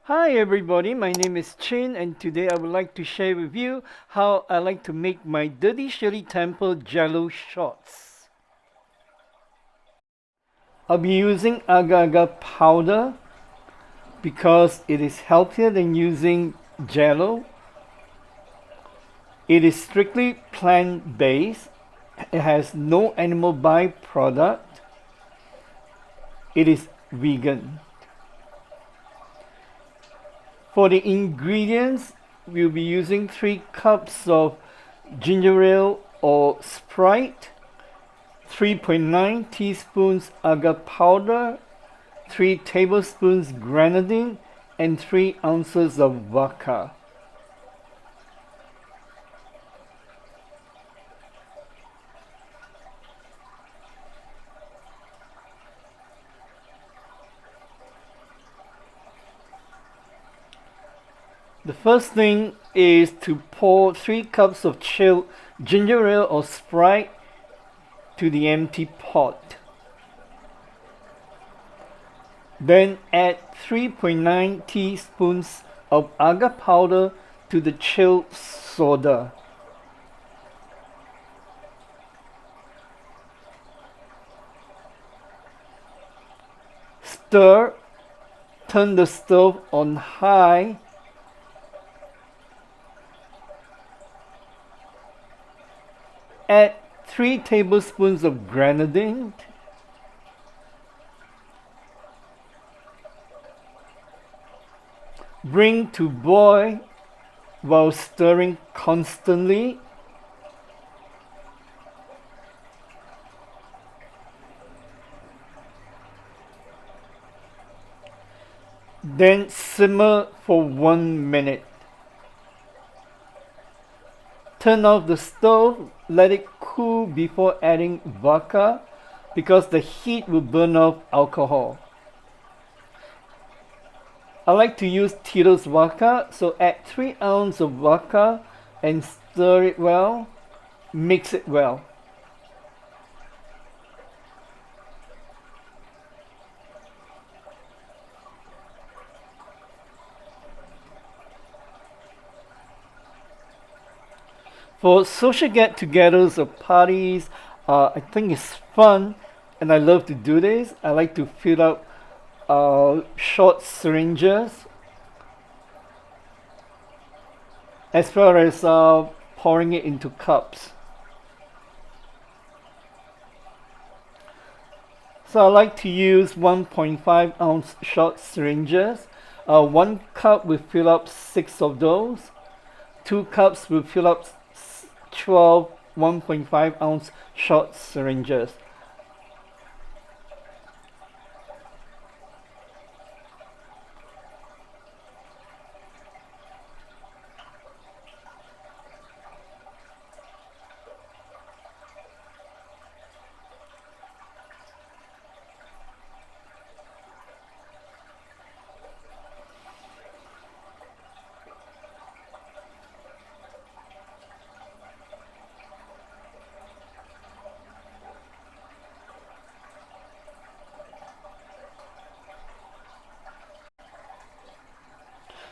Hi everybody, my name is Chin and today I would like to share with you how I like to make my Dirty Shirley Temple Jello shots. I'll be using Agar powder because it is healthier than using Jello. It is strictly plant-based. It has no animal byproduct. It is vegan. For the ingredients, we'll be using 3 cups of ginger ale or Sprite, 3.9 teaspoons agar powder, 3 tablespoons grenadine, and 3 ounces of vodka. The first thing is to pour 3 cups of chilled ginger ale or Sprite to the empty pot. Then add 3.9 teaspoons of agar powder to the chilled soda. Stir, turn the stove on high. Add 3 tablespoons of grenadine. Bring to boil while stirring constantly. Then simmer for 1 minute. Turn off the stove, let it cool before adding vodka because the heat will burn off alcohol. I like to use Tito's vodka, so add 3 ounces of vodka and stir it well, mix it well. For social get-togethers or parties, I think it's fun and I love to do this. I like to fill up short syringes as well as pouring it into cups. So I like to use 1.5 ounce short syringes. 1 cup will fill up 6 of those. 2 cups will fill up 12 1.5 ounce short syringes.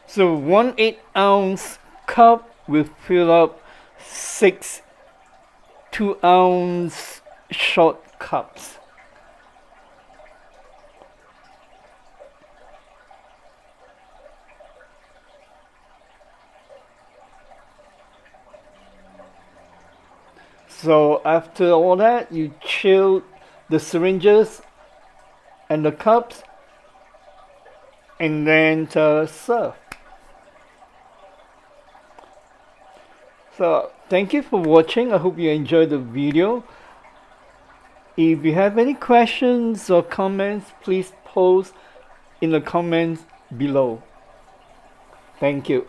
So 1/8 ounce cup will fill up 6 2-ounce short cups. So after all that, you chill the syringes and the cups and then serve. So thank you for watching. I hope you enjoyed the video. If you have any questions or comments, please post in the comments below. Thank you.